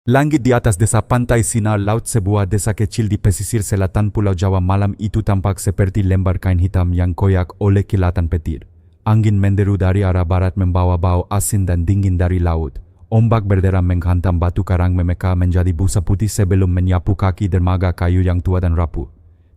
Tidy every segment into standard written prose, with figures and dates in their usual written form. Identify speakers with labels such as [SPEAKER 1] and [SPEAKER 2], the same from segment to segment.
[SPEAKER 1] Langit di atas desa pantai sinar laut sebuah desa kecil di pesisir selatan Pulau Jawa malam itu tampak seperti lembar kain hitam yang koyak oleh kilatan petir. Angin menderu dari arah barat membawa bau asin dan dingin dari laut. Ombak berderam menghantam batu karang memeka menjadi busa putih sebelum menyapu kaki dermaga kayu yang tua dan rapuh.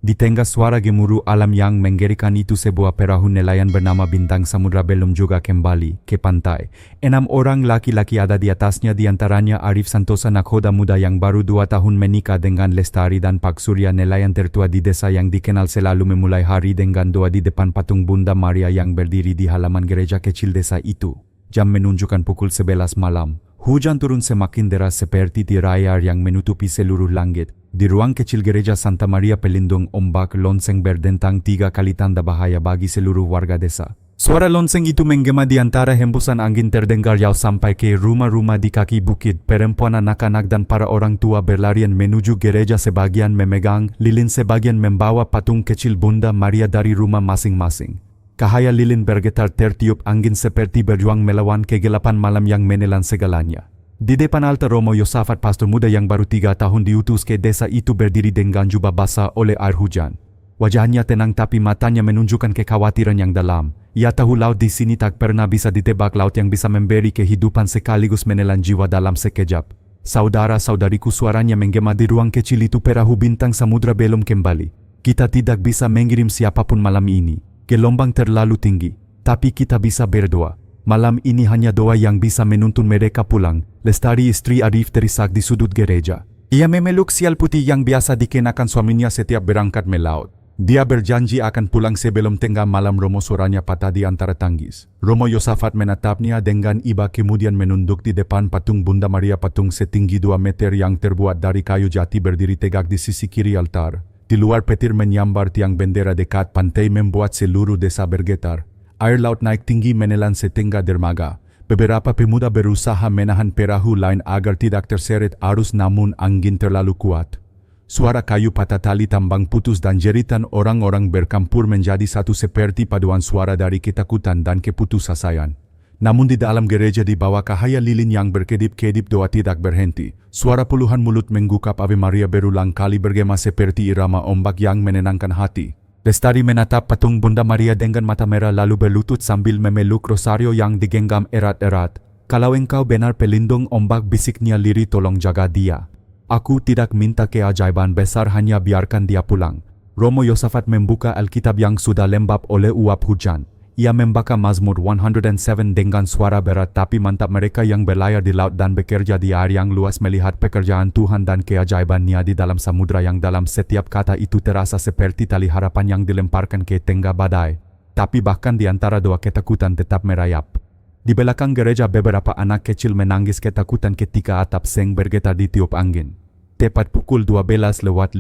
[SPEAKER 1] Di tengah suara gemuruh alam yang menggerikan itu sebuah perahu nelayan bernama Bintang Samudra belum juga kembali ke pantai. 6 orang laki-laki ada di atasnya, diantaranya Arif Santosa nakhoda muda yang baru 2 tahun menikah dengan Lestari dan Pak Surya nelayan tertua di desa yang dikenal selalu memulai hari dengan doa di depan patung Bunda Maria yang berdiri di halaman gereja kecil desa itu. Jam menunjukkan pukul 11 malam. Hujan turun semakin deras seperti tirai air yang menutupi seluruh langit. Di ruang kecil gereja Santa Maria Pelindung, ombak lonceng berdentang 3 kali tanda bahaya bagi seluruh warga desa. Suara lonceng itu menggema di antara hembusan angin terdengar jauh sampai ke rumah-rumah di kaki bukit. Perempuan, anak-anak dan para orang tua berlarian menuju gereja, sebagian memegang lilin, sebagian membawa patung kecil Bunda Maria dari rumah masing-masing. Cahaya lilin bergetar tertiup angin seperti berjuang melawan kegelapan malam yang menelan segalanya. Di depan altar, Romo Yosafat, pastor muda yang baru 3 tahun diutus ke desa itu, berdiri dengan jubah basah oleh air hujan. Wajahnya tenang tapi matanya menunjukkan kekhawatiran yang dalam. Ia tahu laut di sini tak pernah bisa ditebak, laut yang bisa memberi kehidupan sekaligus menelan jiwa dalam sekejap. Saudara-saudariku, suaranya menggema di ruang kecil itu, perahu Bintang Samudra belum kembali. Kita tidak bisa mengirim siapapun malam ini. Gelombang terlalu tinggi, tapi kita bisa berdoa. Malam ini hanya doa yang bisa menuntun mereka pulang. Lestari, istri Arif, terisak di sudut gereja. Ia memeluk sial putih yang biasa dikenakan suaminya setiap berangkat melaut. Dia berjanji akan pulang sebelum tengah malam. Romo, suaranya patah di antara tangis. Romo Yosafat menatapnya dengan iba, kemudian menunduk di depan patung Bunda Maria. Patung setinggi 2 meter yang terbuat dari kayu jati berdiri tegak di sisi kiri altar. Di luar petir menyambar tiang bendera dekat pantai membuat seluruh desa bergetar. Air laut naik tinggi menelan setengah dermaga. Beberapa pemuda berusaha menahan perahu lain agar tidak terseret arus, namun angin terlalu kuat. Suara kayu patah, tali tambang putus dan jeritan orang-orang bercampur menjadi satu seperti paduan suara dari ketakutan dan keputusasaan. Namun di dalam gereja, di bawah cahaya lilin yang berkedip-kedip, doa tidak berhenti. Suara puluhan mulut menggukap Ave Maria berulang kali bergema seperti irama ombak yang menenangkan hati. Lestari menatap patung Bunda Maria dengan mata merah lalu berlutut sambil memeluk rosario yang digenggam erat-erat. Kalau engkau benar pelindung ombak, bisiknya lirih, tolong jaga dia. Aku tidak minta keajaiban besar, hanya biarkan dia pulang. Romo Yosafat membuka Alkitab yang sudah lembab oleh uap hujan. Ia membaca Mazmur 107 dengan suara berat tapi mantap. Mereka yang berlayar di laut dan bekerja di air yang luas melihat pekerjaan Tuhan dan keajaibannya di dalam samudra yang dalam. Setiap kata itu terasa seperti tali harapan yang dilemparkan ke tengah badai. Tapi bahkan di antara doa, ketakutan tetap merayap. Di belakang gereja, beberapa anak kecil menangis ketakutan ketika atap seng bergetar ditiup angin. Tepat pukul 12:15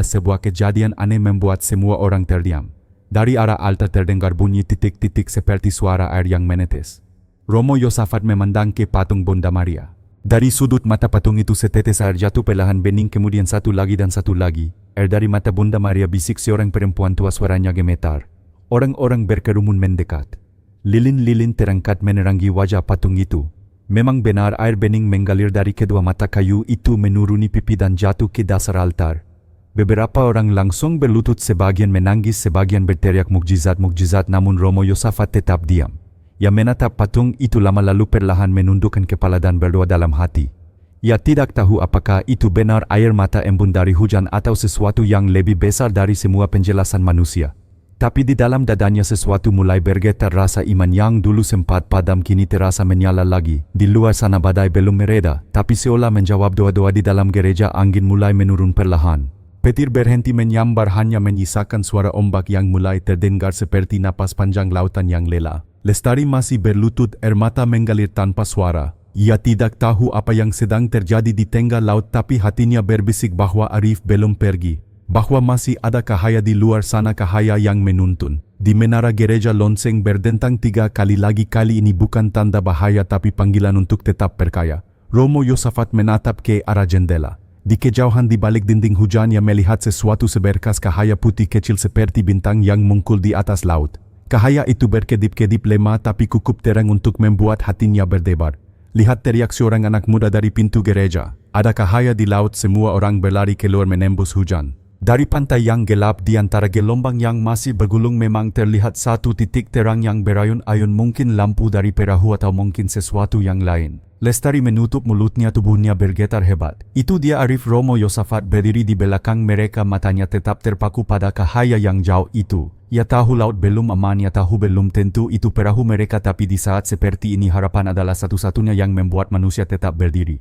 [SPEAKER 1] sebuah kejadian aneh membuat semua orang terdiam. Dari arah altar terdengar bunyi titik-titik seperti suara air yang menetes. Romo Yosafat memandang ke patung Bunda Maria. Dari sudut mata patung itu setetes air jatuh perlahan bening, kemudian satu lagi dan satu lagi. Air dari mata Bunda Maria, bisik seorang perempuan tua, suaranya gemetar. Orang-orang berkerumun mendekat. Lilin-lilin terangkat menerangi wajah patung itu. Memang benar, air bening mengalir dari kedua mata kayu itu menuruni pipi dan jatuh ke dasar altar. Beberapa orang langsung berlutut, sebagian menangis, sebagian berteriak mukjizat-mukjizat, namun Romo Yosafat tetap diam. Ia menatap patung itu lama lalu perlahan menundukkan kepala dan berdoa dalam hati. Ia tidak tahu apakah itu benar air mata embun dari hujan atau sesuatu yang lebih besar dari semua penjelasan manusia. Tapi di dalam dadanya sesuatu mulai bergetar. Rasa iman yang dulu sempat padam kini terasa menyala lagi. Di luar sana badai belum mereda, tapi seolah menjawab doa-doa di dalam gereja, angin mulai menurun perlahan. Petir berhenti menyambar, hanya menyisakan suara ombak yang mulai terdengar seperti napas panjang lautan yang lelah. Lestari masih berlutut, air mata mengalir tanpa suara. Ia tidak tahu apa yang sedang terjadi di tengah laut, tapi hatinya berbisik bahwa Arif belum pergi. Bahwa masih ada cahaya di luar sana, cahaya yang menuntun. Di menara gereja lonceng berdentang 3 kali lagi. Kali ini bukan tanda bahaya tapi panggilan untuk tetap percaya. Romo Yosafat menatap ke arah jendela. Di kejauhan di balik dinding hujan, ia melihat sesuatu seberkas cahaya putih kecil seperti bintang yang mengkul di atas laut. Cahaya itu berkedip-kedip lemah tapi cukup terang untuk membuat hatinya berdebar. Lihat, teriak seorang anak muda dari pintu gereja. Ada cahaya di laut, semua orang berlari keluar menembus hujan. Dari pantai yang gelap di antara gelombang yang masih bergulung memang terlihat satu titik terang yang berayun-ayun, mungkin lampu dari perahu atau mungkin sesuatu yang lain. Lestari menutup mulutnya, tubuhnya bergetar hebat. Itu dia Arif. Romo Yosafat berdiri di belakang mereka, matanya tetap terpaku pada cahaya yang jauh itu. Ia tahu laut belum aman, ia tahu belum tentu itu perahu mereka, tapi di saat seperti ini harapan adalah satu-satunya yang membuat manusia tetap berdiri.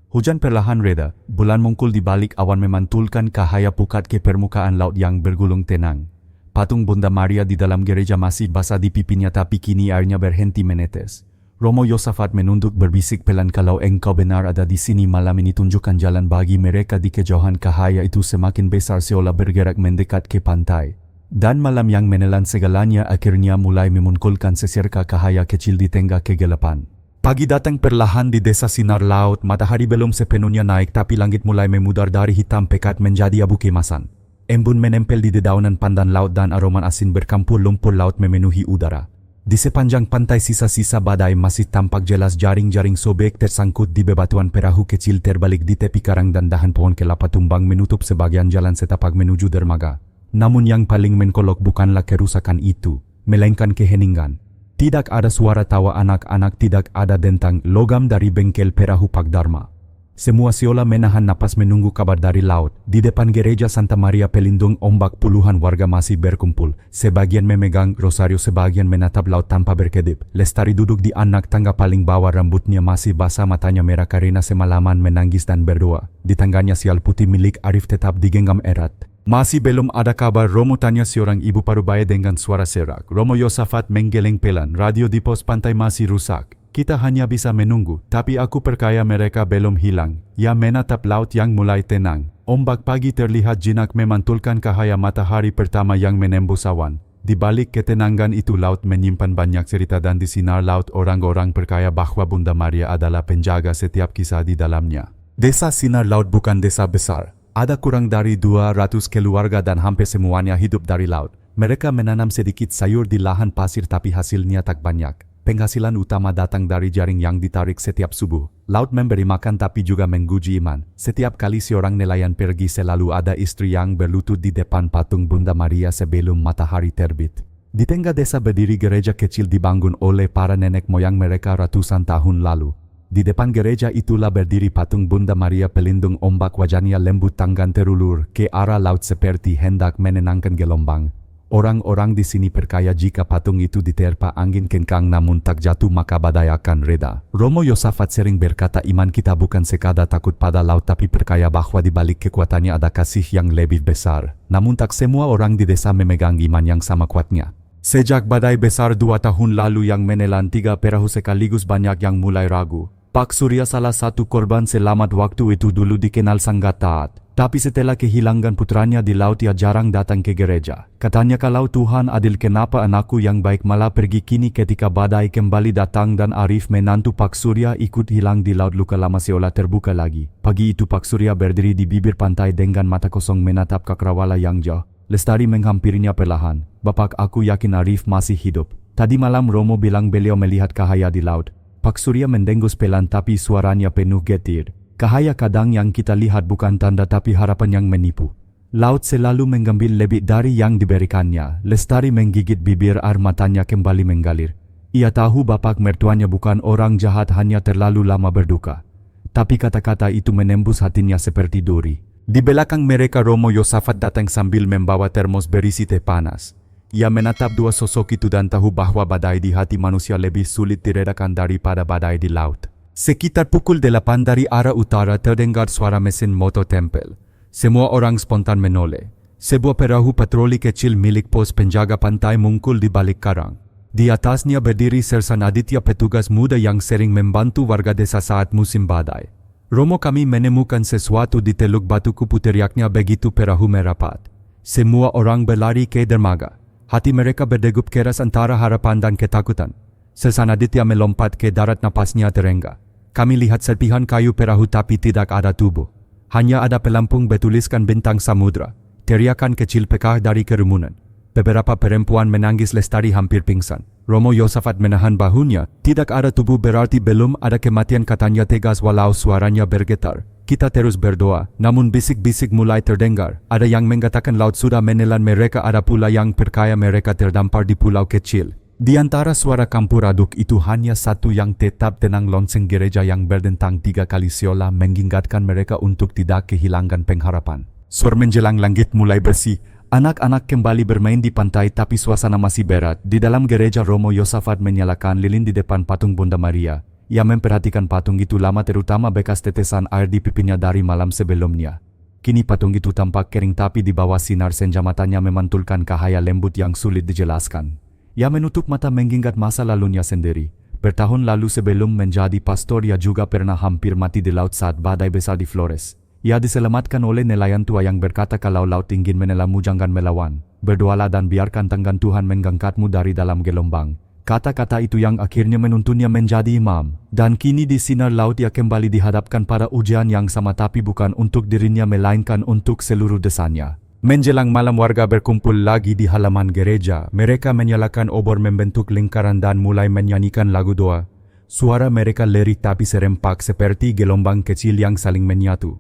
[SPEAKER 1] Hujan perlahan reda, bulan muncul di balik awan memantulkan cahaya pukat ke permukaan laut yang bergulung tenang. Patung Bunda Maria di dalam gereja masih basah di pipinya, tapi kini airnya berhenti menetes. Romo Yosafat menunduk berbisik pelan, kalau engkau benar ada di sini malam ini, tunjukkan jalan bagi mereka. Di kejauhan cahaya itu semakin besar seolah bergerak mendekat ke pantai. Dan malam yang menelan segalanya akhirnya mulai memunculkan seserka cahaya kecil di tengah kegelapan. Pagi datang perlahan di desa sinar laut. Matahari belum sepenuhnya naik, tapi langit mulai memudar dari hitam pekat menjadi abu kemasan. Embun menempel di dedaunan pandan laut dan aroma asin bercampur lumpur laut memenuhi udara. Di sepanjang pantai sisa-sisa badai masih tampak jelas, jaring-jaring sobek tersangkut di bebatuan perahu kecil terbalik di tepi karang, dan dahan pohon kelapa tumbang menutup sebagian jalan setapak menuju dermaga. Namun yang paling menkolok bukanlah kerusakan itu, melainkan keheningan. Tidak ada suara tawa anak-anak, tidak ada dentang logam dari bengkel perahu Pak Dharma. Semua seolah menahan napas menunggu kabar dari laut. Di depan gereja Santa Maria Pelindung Ombak puluhan warga masih berkumpul. Sebagian memegang rosario, sebagian menatap laut tanpa berkedip. Lestari duduk di anak tangga paling bawah, rambutnya masih basah, matanya merah karena semalaman menangis dan berdoa. Di tangannya sial putih milik Arif tetap digenggam erat. Masih belum ada kabar, Romo tanya seorang ibu parubaya dengan suara serak. Romo Yosafat menggeleng pelan. Radio di pos pantai masih rusak. Kita hanya bisa menunggu, tapi aku percaya mereka belum hilang. Ia menatap laut yang mulai tenang. Ombak pagi terlihat jinak memantulkan cahaya matahari pertama yang menembus awan. Di balik ketenangan itu laut menyimpan banyak cerita, dan di sinar laut orang-orang percaya bahwa Bunda Maria adalah penjaga setiap kisah di dalamnya. Desa Sinar Laut bukan desa besar. Ada kurang dari 200 keluarga dan hampir semuanya hidup dari laut. Mereka menanam sedikit sayur di lahan pasir, tapi hasilnya tak banyak. Penghasilan utama datang dari jaring yang ditarik setiap subuh. Laut memberi makan tapi juga menguji iman. Setiap kali seorang nelayan pergi selalu ada istri yang berlutut di depan patung Bunda Maria sebelum matahari terbit. Di tengah desa berdiri gereja kecil dibangun oleh para nenek moyang mereka ratusan tahun lalu. Di depan gereja itulah berdiri patung Bunda Maria Pelindung Ombak, wajahnya lembut, tangan terulur ke arah laut seperti hendak menenangkan gelombang. Orang-orang di sini percaya jika patung itu diterpa angin kencang namun tak jatuh maka badai akan reda. Romo Yosafat sering berkata, iman kita bukan sekadar takut pada laut, tapi percaya bahwa di balik kekuatannya ada kasih yang lebih besar. Namun tak semua orang di desa memegang iman yang sama kuatnya. Sejak badai besar 2 tahun lalu yang menelan 3 perahu sekaligus, banyak yang mulai ragu. Pak Surya, salah satu korban selamat waktu itu, dulu dikenal sangat taat. Tapi setelah kehilangan putranya di laut, ia jarang datang ke gereja. Katanya, kalau Tuhan adil, kenapa anakku yang baik malah pergi? Kini ketika badai kembali datang dan Arif menantu Pak Surya ikut hilang di laut, luka lama seolah terbuka lagi. Pagi itu Pak Surya berdiri di bibir pantai dengan mata kosong menatap cakrawala yang jauh. Lestari menghampirinya perlahan. Bapak, aku yakin Arif masih hidup. Tadi malam Romo bilang beliau melihat cahaya di laut. Pak Surya mendengus pelan tapi suaranya penuh getir. Cahaya kadang yang kita lihat bukan tanda tapi harapan yang menipu. Laut selalu mengambil lebih dari yang diberikannya. Lestari menggigit bibir, air matanya kembali mengalir. Ia tahu bapak mertuanya bukan orang jahat, hanya terlalu lama berduka. Tapi kata-kata itu menembus hatinya seperti duri. Di belakang mereka Romo Yosafat datang sambil membawa termos berisi teh panas. Ia menatap 2 sosok itu dan tahu bahwa badai di hati manusia lebih sulit diredakan daripada badai di laut. Sekitar pukul 8 dari arah utara terdengar suara mesin motor tempel. Semua orang spontan menoleh. Sebuah perahu patroli kecil milik pos penjaga pantai muncul di balik karang. Di atasnya berdiri Sersan Aditya, petugas muda yang sering membantu warga desa saat musim badai. Romo, kami menemukan sesuatu di Teluk Batu Kupu, teriaknya begitu perahu merapat. Semua orang berlari ke dermaga. Hati mereka berdegup keras antara harapan dan ketakutan. Sersan Aditya melompat ke darat, napasnya terengah. Kami lihat serpihan kayu perahu tapi tidak ada tubuh. Hanya ada pelampung bertuliskan bintang samudra. Teriakan kecil pekah dari kerumunan. Beberapa perempuan menangis, Lestari hampir pingsan. Romo Yosafat menahan bahunya. Tidak ada tubuh berarti belum ada kematian, katanya tegas walau suaranya bergetar. Kita terus berdoa, namun bisik-bisik mulai terdengar. Ada yang mengatakan laut sudah menelan mereka, ada pula yang perkaya mereka terdampar di pulau kecil. Di antara suara campur aduk itu hanya satu yang tetap tenang, lonceng gereja yang berdentang 3 kali seolah mengingatkan mereka untuk tidak kehilangan pengharapan. Sore menjelang langit mulai bersih, anak-anak kembali bermain di pantai tapi suasana masih berat. Di dalam gereja Romo Yosafat menyalakan lilin di depan patung Bunda Maria. Ia memperhatikan patung itu lama, terutama bekas tetesan air di pipinya dari malam sebelumnya. Kini patung itu tampak kering tapi di bawah sinar senja matanya memantulkan cahaya lembut yang sulit dijelaskan. Ia menutup mata mengingat masa lalunya sendiri. Bertahun lalu sebelum menjadi pastor ia juga pernah hampir mati di laut saat badai besar di Flores. Ia diselamatkan oleh nelayan tua yang berkata kalau laut ingin menelanmu jangan melawan. Berdoalah dan biarkan tangan Tuhan mengangkatmu dari dalam gelombang. Kata-kata itu yang akhirnya menuntunnya menjadi imam. Dan kini di sinar laut ia kembali dihadapkan pada ujian yang sama, tapi bukan untuk dirinya melainkan untuk seluruh desanya. Menjelang malam warga berkumpul lagi di halaman gereja. Mereka menyalakan obor membentuk lingkaran dan mulai menyanyikan lagu doa. Suara mereka lirih tapi serempak seperti gelombang kecil yang saling menyatu.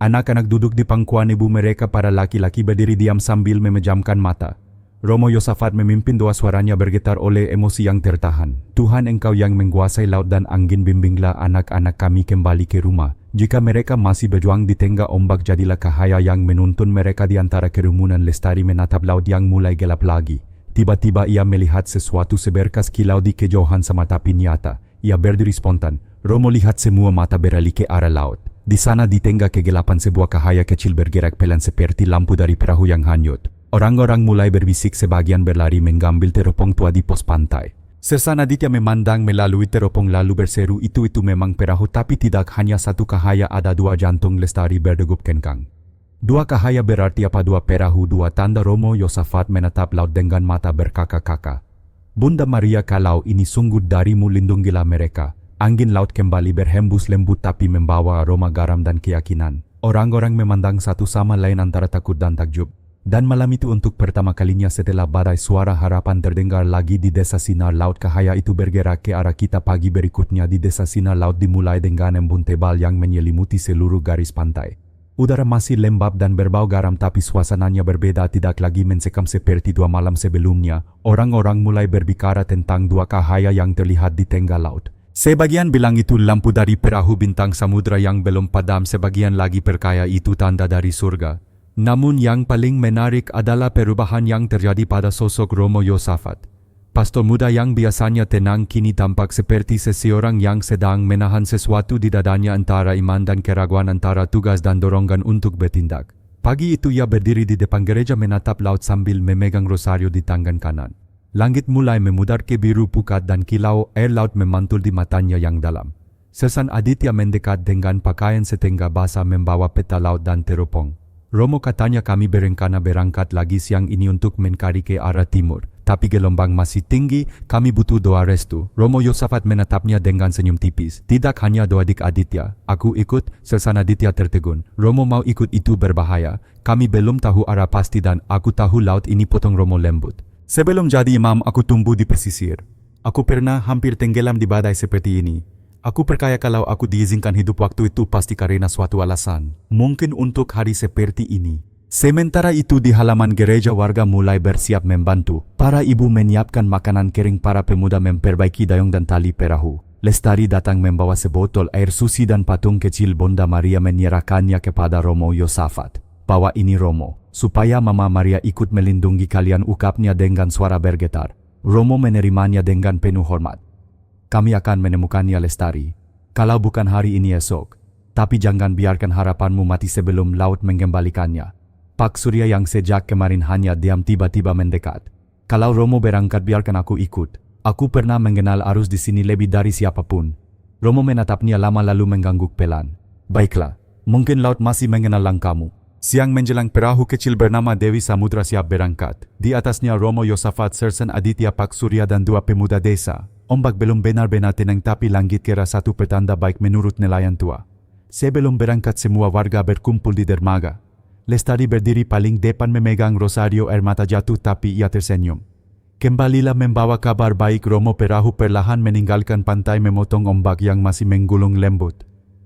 [SPEAKER 1] Anak-anak duduk di pangkuan ibu mereka, para laki-laki berdiri diam sambil memejamkan mata. Romo Yosafat memimpin doa, suaranya bergetar oleh emosi yang tertahan. Tuhan, Engkau yang menguasai laut dan angin, bimbinglah anak-anak kami kembali ke rumah. Jika mereka masih berjuang di tengah ombak, jadilah cahaya yang menuntun mereka di antara kerumunan. Lestari menatap laut yang mulai gelap lagi. Tiba-tiba ia melihat sesuatu seberkas kilau di kejauhan sama tapi nyata. Ia berdiri spontan. Romo lihat semua mata beralih ke arah laut. Di sana di tengah kegelapan sebuah cahaya kecil bergerak pelan seperti lampu dari perahu yang hanyut. Orang-orang mulai berbisik, sebagian berlari mengambil teropong tua di pos pantai. Sersan Aditya memandang melalui teropong lalu berseru, itu memang perahu, tapi tidak hanya satu cahaya, ada 2 jantung. Lestari berdegup kencang. 2 cahaya berarti apa? 2 perahu, 2 tanda. Romo Yosafat menatap laut dengan mata berkaka-kaka. Bunda Maria, kalau ini sungguh darimu, lindungilah mereka. Angin laut kembali berhembus lembut tapi membawa aroma garam dan keyakinan. Orang-orang memandang satu sama lain antara takut dan takjub. Dan malam itu untuk pertama kalinya setelah badai, suara harapan terdengar lagi di desa sinar laut. Cahaya itu bergerak ke arah kita. Pagi berikutnya di desa sinar laut dimulai dengan embun tebal yang menyelimuti seluruh garis pantai. Udara masih lembab dan berbau garam tapi suasananya berbeda, tidak lagi mencekam seperti 2 malam sebelumnya. Orang-orang mulai berbicara tentang 2 cahaya yang terlihat di tengah laut. Sebagian bilang itu lampu dari perahu bintang samudra yang belum padam, sebagian lagi perkaya itu tanda dari surga. Namun yang paling menarik adalah perubahan yang terjadi pada sosok Romo Yosafat. Pastor muda yang biasanya tenang kini tampak seperti seseorang yang sedang menahan sesuatu di dadanya, antara iman dan keraguan, antara tugas dan dorongan untuk bertindak. Pagi itu ia berdiri di depan gereja menatap laut sambil memegang rosario di tangan kanan. Langit mulai memudar ke biru pukat dan kilau air laut memantul di matanya yang dalam. Sersan Aditya mendekat dengan pakaian setengah basah membawa peta laut dan teropong. Romo, katanya, kami berencana berangkat lagi siang ini untuk mencari ke arah timur. Tapi gelombang masih tinggi, kami butuh doa restu. Romo Yosafat menatapnya dengan senyum tipis. Tidak hanya doa dik Aditya, aku ikut. Sersan Aditya tertegun. Romo mau ikut? Itu berbahaya. Kami belum tahu arah pasti dan aku tahu laut ini, potong Romo lembut. Sebelum jadi imam aku tumbuh di pesisir. Aku pernah hampir tenggelam di badai seperti ini. Aku percaya kalau aku diizinkan hidup waktu itu pasti karena suatu alasan. Mungkin untuk hari seperti ini. Sementara itu di halaman gereja warga mulai bersiap membantu. Para ibu menyiapkan makanan kering, para pemuda memperbaiki dayung dan tali perahu. Lestari datang membawa sebotol air susi dan patung kecil. Bunda Maria menyerahkannya kepada Romo Yosafat. Bawa ini Romo, supaya Mama Maria ikut melindungi kalian, ukapnya dengan suara bergetar. Romo menerimanya dengan penuh hormat. Kami akan menemukannya, Lestari. Kalau bukan hari ini, esok. Tapi jangan biarkan harapanmu mati sebelum laut mengembalikannya. Pak Surya yang sejak kemarin hanya diam tiba-tiba mendekat. Kalau Romo berangkat biarkan aku ikut. Aku pernah mengenal arus di sini lebih dari siapapun. Romo menatapnya lama lalu mengangguk pelan. Baiklah, mungkin laut masih mengenal langkahmu. Siang menjelang perahu kecil bernama Dewi Samudra siap berangkat. Di atasnya Romo Yosafat, Sersan Aditya, Pak Surya dan 2 pemuda desa. Ombak belum benar-benar tenang tapi langit kira satu petanda baik menurut nelayan tua. Sebelum berangkat semua warga berkumpul di dermaga. Lestari berdiri paling depan memegang rosario, air mata jatuh tapi ia tersenyum. Kembalilah membawa kabar baik. Romo, perahu perlahan meninggalkan pantai memotong ombak yang masih menggulung lembut.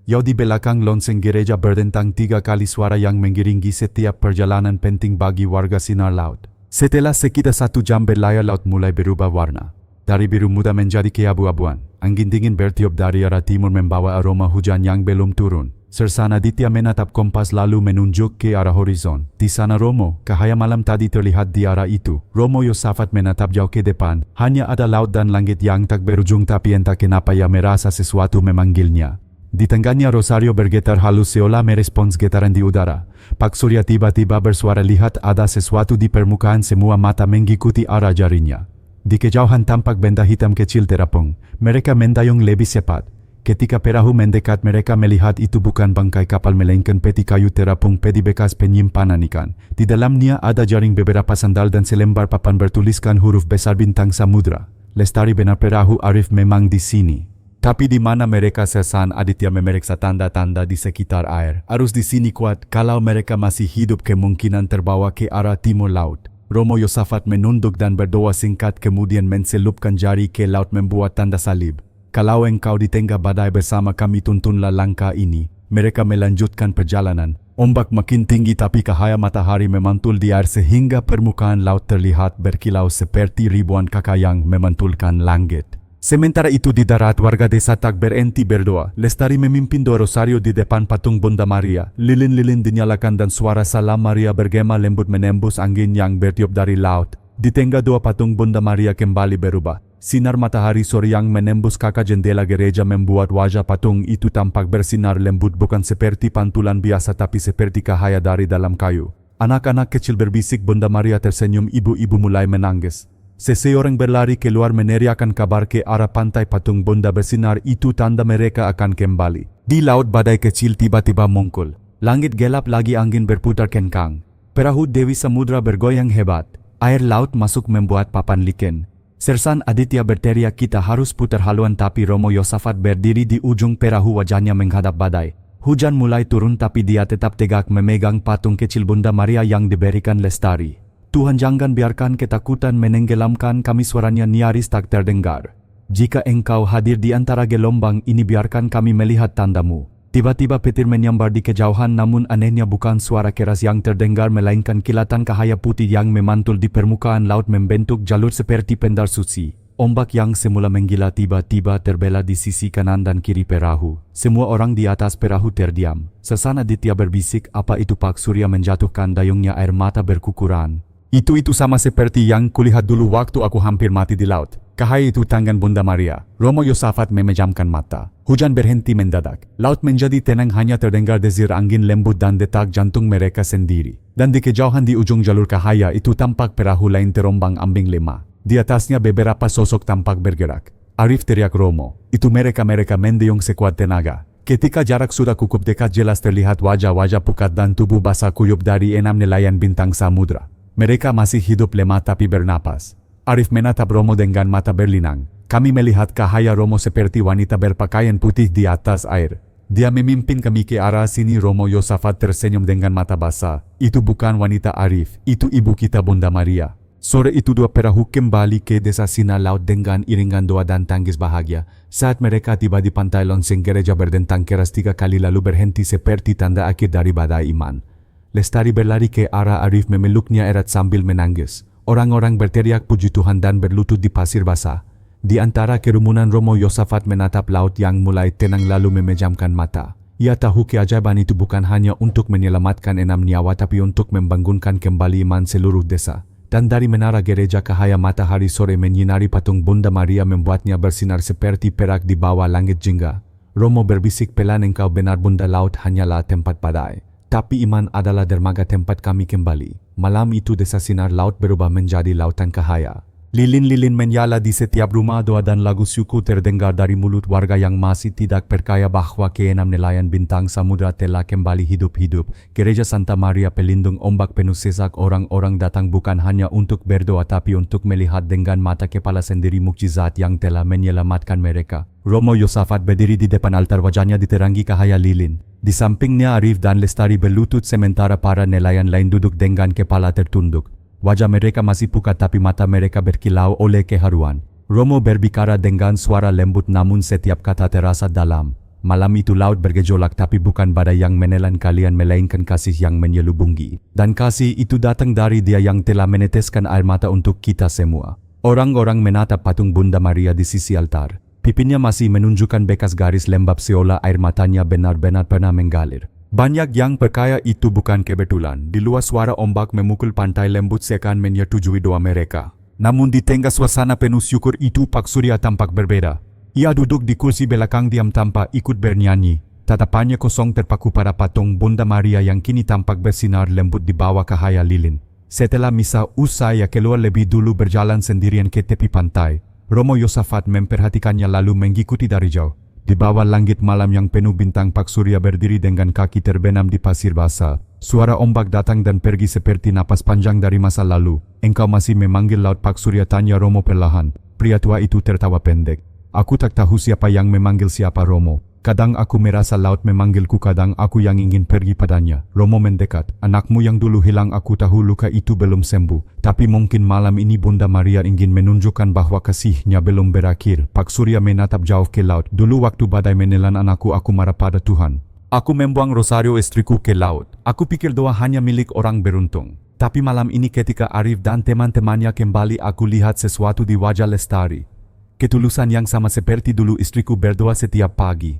[SPEAKER 1] Yau di belakang lonceng gereja berdentang 3 kali suara yang mengiringi setiap perjalanan penting bagi warga sinar laut. Setelah sekitar 1 jam berlayar, laut mulai berubah warna. Dari biru muda menjadi keabu-abuan. Angin dingin bertiup dari arah timur membawa aroma hujan yang belum turun. Sersan Aditya menatap kompas lalu menunjuk ke arah horizon. Di sana Romo, cahaya malam tadi terlihat di arah itu. Romo Yosafat menatap jauh ke depan. Hanya ada laut dan langit yang tak berujung, tapi entah kenapa ia merasa sesuatu memanggilnya. Di tengahnya Rosario bergetar halus seolah merespons getaran di udara. Pak Surya tiba-tiba bersuara, lihat ada sesuatu di permukaan. Semua mata mengikuti arah jarinya. Di kejauhan tampak benda hitam kecil terapung. Mereka mendayung lebih cepat. Ketika perahu mendekat, mereka melihat itu bukan bangkai kapal melainkan peti kayu terapung, peti bekas penyimpanan ikan. Di dalamnya ada jaring, beberapa sandal dan selembar papan bertuliskan huruf besar bintang samudra. Lestari benar perahu Arif memang di sini. Tapi di mana mereka? Sersan Aditya memeriksa tanda-tanda di sekitar air. Arus di sini kuat. Kalau mereka masih hidup, kemungkinan terbawa ke arah timur laut. Romo Yosafat menunduk dan berdoa singkat, kemudian menselupkan jari ke laut membuat tanda salib. Kalau engkau di tengah badai bersama kami, tuntunlah langkah ini. Mereka melanjutkan perjalanan. Ombak makin tinggi, tapi cahaya matahari memantul di air sehingga permukaan laut terlihat berkilau seperti ribuan kakak yang memantulkan langit. Sementara itu di darat, warga desa tak berhenti berdoa. Lestari memimpin doa Rosario di depan patung Bunda Maria. Lilin-lilin dinyalakan dan suara salam Maria bergema lembut menembus angin yang bertiup dari laut. Di tengah doa, patung Bunda Maria kembali berubah. Sinar matahari sore yang menembus kaca jendela gereja membuat wajah patung itu tampak bersinar lembut, bukan seperti pantulan biasa tapi seperti cahaya dari dalam kayu. Anak-anak kecil berbisik, Bunda Maria tersenyum, ibu-ibu mulai menangis. Seseorang berlari keluar meneriakkan kabar ke arah pantai. Patung Bunda bersinar, itu tanda mereka akan kembali. Di laut, badai kecil tiba-tiba muncul. Langit gelap lagi, angin berputar kencang. Perahu Dewi Samudra bergoyang hebat. Air laut masuk membuat papan lichen. Sersan Aditya berteriak, kita harus putar haluan, tapi Romo Yosafat berdiri di ujung perahu, wajahnya menghadap badai. Hujan mulai turun, tapi dia tetap tegak memegang patung kecil Bunda Maria yang diberikan Lestari. Tuhan, jangan biarkan ketakutan menenggelamkan kami, suaranya nyaris tak terdengar. Jika engkau hadir di antara gelombang ini, biarkan kami melihat tandamu. Tiba-tiba petir menyambar di kejauhan, namun anehnya bukan suara keras yang terdengar, melainkan kilatan cahaya putih yang memantul di permukaan laut membentuk jalur seperti pendar suci. Ombak yang semula menggila tiba-tiba terbela di sisi kanan dan kiri perahu. Semua orang di atas perahu terdiam. Sersan Aditya berbisik, apa itu? Pak Surya menjatuhkan dayungnya, air mata berkukuran. Itu sama seperti yang kulihat dulu waktu aku hampir mati di laut. Cahaya itu tangan Bunda Maria. Romo Yosafat memejamkan mata. Hujan berhenti mendadak. Laut menjadi tenang, hanya terdengar desir angin lembut dan detak jantung mereka sendiri. Dan di kejauhan di ujung jalur cahaya itu tampak perahu lain terombang-ambing lemah. Di atasnya beberapa sosok tampak bergerak. Arif, teriak Romo. Itu mereka mendayung sekuat tenaga. Ketika jarak sudah cukup dekat, jelas terlihat wajah-wajah pucat dan tubuh basah kuyup dari 6 nelayan bintang samudra. Mereka masih hidup, lemah tapi bernapas. Arif menatap Romo dengan mata berlinang. Kami melihat cahaya Romo seperti wanita berpakaian putih di atas air. Dia memimpin kami ke arah sini. Romo Yosafat tersenyum dengan mata basah. Itu bukan wanita Arif, itu ibu kita Bunda Maria. Sore itu dua perahu kembali ke desa sinar laut dengan iringan doa dan tangis bahagia. Saat mereka tiba di pantai, lonceng gereja berdentang keras 3 kali lalu berhenti seperti tanda akhir dari badai iman. Lestari berlari ke arah Arif, memeluknya erat sambil menangis. Orang-orang berteriak puji Tuhan dan berlutut di pasir basah. Di antara kerumunan, Romo Yosafat menatap laut yang mulai tenang lalu memejamkan mata. Ia tahu keajaiban itu bukan hanya untuk menyelamatkan 6 nyawa, tapi untuk membangunkan kembali iman seluruh desa. Dan dari menara gereja, cahaya matahari sore menyinari patung Bunda Maria membuatnya bersinar seperti perak di bawah langit jingga. Romo berbisik pelan, engkau benar Bunda, laut hanyalah tempat badai. Tapi iman adalah dermaga tempat kami kembali. Malam itu desa sinar laut berubah menjadi lautan cahaya. Lilin-lilin menyala di setiap rumah, doa dan lagu syukur terdengar dari mulut warga yang masih tidak percaya bahwa ke-6 nelayan bintang samudra telah kembali hidup-hidup. Gereja Santa Maria pelindung ombak penuh sesak. Orang-orang datang bukan hanya untuk berdoa, tapi untuk melihat dengan mata kepala sendiri mukjizat yang telah menyelamatkan mereka. Romo Yosafat berdiri di depan altar, wajahnya diterangi cahaya lilin. Di sampingnya Arif dan Lestari berlutut, sementara para nelayan lain duduk dengan kepala tertunduk. Wajah mereka masih pucat, tapi mata mereka berkilau oleh keharuan. Romo berbicara dengan suara lembut, namun setiap kata terasa dalam. Malam itu laut bergejolak tapi bukan badai yang menelan kalian melainkan kasih yang menyelubungi. Dan kasih itu datang dari Dia yang telah meneteskan air mata untuk kita semua. Orang-orang menatap patung Bunda Maria di sisi altar. Pipinya masih menunjukkan bekas garis lembab seolah air matanya benar-benar pernah mengalir. Banyak yang percaya itu bukan kebetulan. Di luar suara ombak memukul pantai lembut seakan menyetujui doa mereka. Namun di tengah suasana penuh syukur itu Pak Surya tampak berbeda. Ia duduk di kursi belakang diam tanpa ikut bernyanyi. Tatapannya kosong terpaku pada patung Bunda Maria yang kini tampak bersinar lembut di bawah cahaya lilin. Setelah misa usai, ia keluar lebih dulu berjalan sendirian ke tepi pantai. Romo Yosafat memperhatikannya lalu mengikuti dari jauh. Di bawah langit malam yang penuh bintang, Pak Surya berdiri dengan kaki terbenam di pasir basah. Suara ombak datang dan pergi seperti napas panjang dari masa lalu. "Engkau masih memanggil laut, Pak Surya?" tanya Romo perlahan. Pria tua itu tertawa pendek. "Aku tak tahu siapa yang memanggil siapa, Romo. Kadang aku merasa laut memanggilku, kadang aku yang ingin pergi padanya." Romo mendekat. "Anakmu yang dulu hilang, aku tahu luka itu belum sembuh. Tapi mungkin malam ini Bunda Maria ingin menunjukkan bahwa kasihnya belum berakhir." Pak Surya menatap jauh ke laut. "Dulu waktu badai menelan anakku, aku marah pada Tuhan. Aku membuang rosario istriku ke laut. Aku pikir doa hanya milik orang beruntung. Tapi malam ini ketika Arif dan teman-temannya kembali, aku lihat sesuatu di wajah Lestari. Ketulusan yang sama seperti dulu istriku berdoa setiap pagi."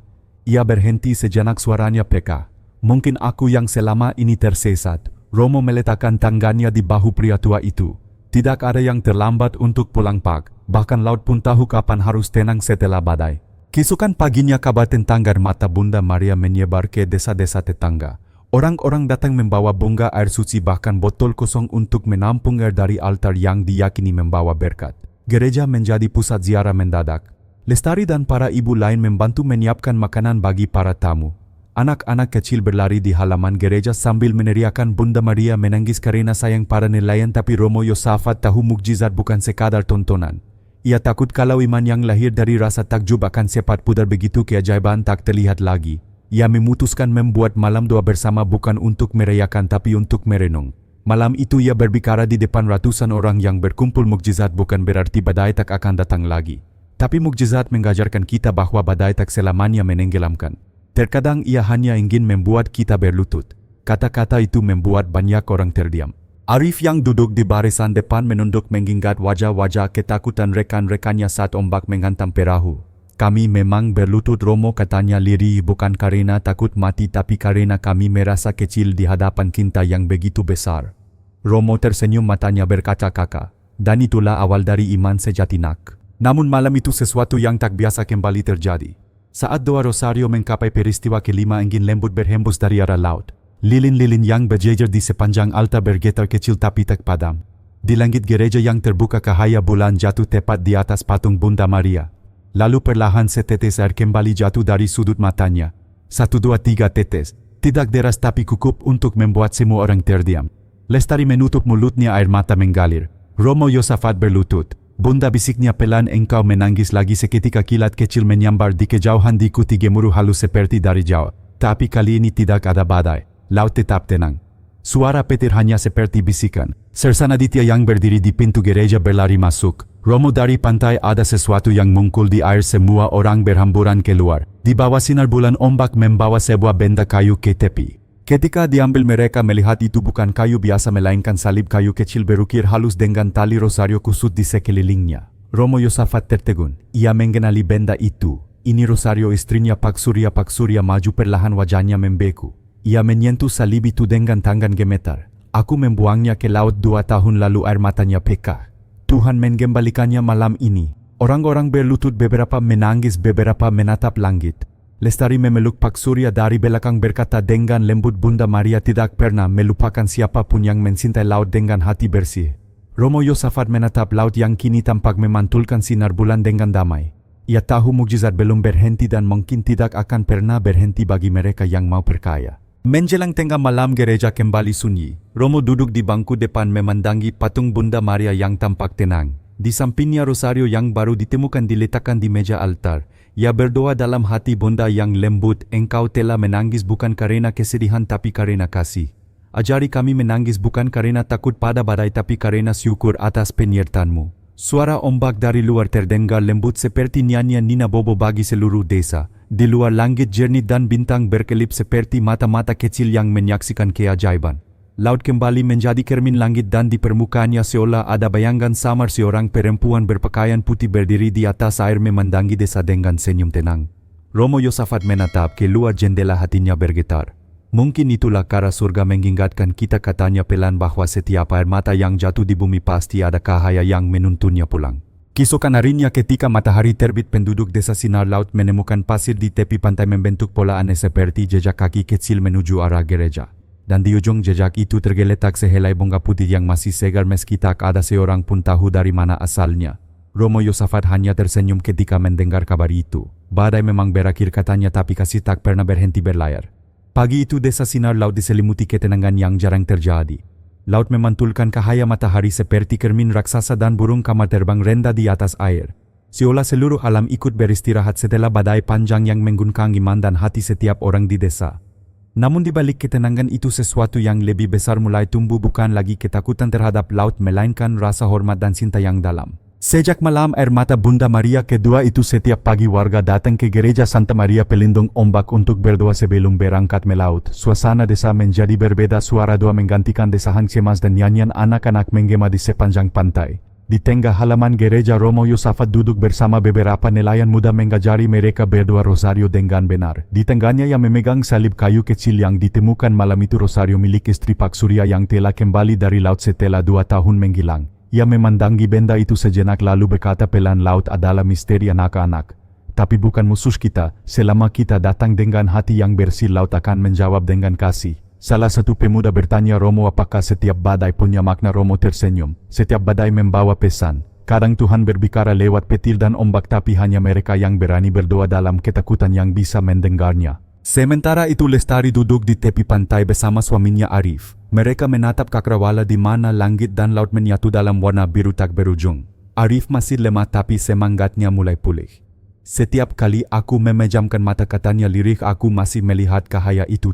[SPEAKER 1] Ia berhenti sejenak, suaranya peka. "Mungkin aku yang selama ini tersesat." Romo meletakkan tangannya di bahu pria tua itu. "Tidak ada yang terlambat untuk pulang, Pak. Bahkan laut pun tahu kapan harus tenang setelah badai." Keesokan paginya kabar tentang air mata Bunda Maria menyebar ke desa-desa tetangga. Orang-orang datang membawa bunga, air suci, bahkan botol kosong untuk menampung air dari altar yang diyakini membawa berkat. Gereja menjadi pusat ziarah mendadak. Lestari dan para ibu lain membantu menyiapkan makanan bagi para tamu. Anak-anak kecil berlari di halaman gereja sambil meneriakan Bunda Maria menangis karena sayang para nelayan. Tapi Romo Yosafat tahu mukjizat bukan sekadar tontonan. Ia takut kalau iman yang lahir dari rasa takjub akan cepat pudar begitu keajaiban tak terlihat lagi. Ia memutuskan membuat malam doa bersama, bukan untuk merayakan tapi untuk merenung. Malam itu ia berbicara di depan ratusan orang yang berkumpul. Mukjizat bukan berarti badai tak akan datang lagi. Tapi mukjizat mengajarkan kita bahwa badai tak selamanya menenggelamkan. Terkadang ia hanya ingin membuat kita berlutut. Kata-kata itu membuat banyak orang terdiam. Arif yang duduk di barisan depan menunduk mengingat wajah-wajah ketakutan rekan-rekannya saat ombak menghantam perahu. "Kami memang berlutut, Romo," katanya lirih, "bukan karena takut mati tapi karena kami merasa kecil di hadapan cinta yang begitu besar." Romo tersenyum, matanya berkaca-kaca. "Dan itulah awal dari iman sejati, nak." Namun malam itu sesuatu yang tak biasa kembali terjadi. Saat doa rosario mengkapai peristiwa kelima, angin lembut berhembus dari arah laut. Lilin-lilin yang berjejer di sepanjang altar bergetar kecil tapi tak padam. Di langit gereja yang terbuka, cahaya bulan jatuh tepat di atas patung Bunda Maria. Lalu perlahan setetes air kembali jatuh dari sudut matanya. 1, 2, 3 tetes. Tidak deras tapi cukup untuk membuat semua orang terdiam. Lestari menutup mulutnya, air mata mengalir. Romo Yosafat berlutut. "Bunda," bisiknya pelan, "engkau menangis lagi." Seketika kilat kecil menyambar di kejauhan, diikuti gemuruh halus seperti dari jauh. Tapi kali ini tidak ada badai. Laut tetap tenang. Suara petir hanya seperti bisikan. Sersan Aditya yang berdiri di pintu gereja berlari masuk. "Romo, dari pantai ada sesuatu yang muncul di air." Semua orang berhamburan keluar. Di bawah sinar bulan, ombak membawa sebuah benda kayu ke tepi. Ketika diambil, mereka melihat itu bukan kayu biasa melainkan salib kayu kecil berukir halus dengan tali rosario kusut di sekelilingnya. Romo Yosafat tertegun. Ia mengenali benda itu. Ini rosario istrinya Pak Surya. Pak Surya maju perlahan, wajahnya membeku. Ia menyentuh salib itu dengan tangan gemetar. "Aku membuangnya ke laut 2 tahun lalu." Air matanya peka. "Tuhan mengembalikannya malam ini." Orang-orang berlutut, beberapa menangis, beberapa menatap langit. Lestari memeluk Pak Surya dari belakang, berkata dengan lembut, "Bunda Maria tidak pernah melupakan siapapun yang mencintai laut dengan hati bersih." Romo Yosafat menatap laut yang kini tampak memantulkan sinar bulan dengan damai. Ia tahu mukjizat belum berhenti dan mungkin tidak akan pernah berhenti bagi mereka yang mau percaya. Menjelang tengah malam, gereja kembali sunyi. Romo duduk di bangku depan memandangi patung Bunda Maria yang tampak tenang. Di sampingnya rosario yang baru ditemukan diletakkan di meja altar. Ia berdoa dalam hati, "Bunda yang lembut, engkau telah menangis bukan karena kesedihan tapi karena kasih. Ajari kami menangis bukan karena takut pada badai tapi karena syukur atas penyertaan-Mu." Suara ombak dari luar terdengar lembut seperti nyanyian Nina Bobo bagi seluruh desa. Di luar langit jernih dan bintang berkelip seperti mata-mata kecil yang menyaksikan keajaiban. Laut kembali menjadi cermin langit dan di permukaannya seolah ada bayangan samar seorang perempuan berpakaian putih berdiri di atas air memandangi desa dengan senyum tenang. Romo Yosafat menatap keluar jendela, hatinya bergetar. Mungkin itulah cara surga mengingatkan kita, katanya pelan, bahwa setiap air mata yang jatuh di bumi pasti ada cahaya yang menuntunnya pulang. Keesokan harinya ketika matahari terbit, penduduk desa Sinar Laut menemukan pasir di tepi pantai membentuk pola aneh seperti jejak kaki kecil menuju arah gereja. Dan di ujung jejak itu tergeletak sehelai bunga putih yang masih segar meski tak ada seorang pun tahu dari mana asalnya. Romo Yosafat hanya tersenyum ketika mendengar kabar itu. Badai memang berakhir, katanya, tapi kasih tak pernah berhenti berlayar. Pagi itu desa Sinar Laut diselimuti ketenangan yang jarang terjadi. Laut memantulkan cahaya matahari seperti cermin raksasa dan burung kamar terbang rendah di atas air. Seolah seluruh alam ikut beristirahat setelah badai panjang yang mengguncang iman dan hati setiap orang di desa. Namun di balik ketenangan itu sesuatu yang lebih besar mulai tumbuh, bukan lagi ketakutan terhadap laut melainkan rasa hormat dan cinta yang dalam. Sejak malam air mata Bunda Maria kedua itu, setiap pagi warga datang ke gereja Santa Maria Pelindung Ombak untuk berdoa sebelum berangkat melaut. Suasana desa menjadi berbeda, suara doa menggantikan desahan cemas dan nyanyian anak-anak menggema di sepanjang pantai. Di tengah halaman gereja, Romo Yosafat duduk bersama beberapa nelayan muda mengajari mereka berdoa rosario dengan benar. Di tangannya yang memegang salib kayu kecil yang ditemukan malam itu, rosario milik istri Pak Surya yang telah kembali dari laut setelah 2 tahun menghilang. Ia memandangi benda itu sejenak lalu berkata pelan, laut adalah misteri anak-anak. Tapi bukan musuh kita. Selama kita datang dengan hati yang bersih, laut akan menjawab dengan kasih. Salah satu pemuda bertanya, Romo, apakah setiap badai punya makna? Romo tersenyum. Setiap badai membawa pesan. Kadang Tuhan berbicara lewat petir dan ombak, tapi hanya mereka yang berani berdoa dalam ketakutan yang bisa mendengarnya. Sementara itu Lestari duduk di tepi pantai bersama suaminya Arif. Mereka menatap cakrawala di mana langit dan laut menyatu dalam warna biru tak berujung. Arif masih lemah tapi semangatnya mulai pulih. Setiap kali aku memejamkan mata, katanya lirih, aku masih melihat cahaya itu,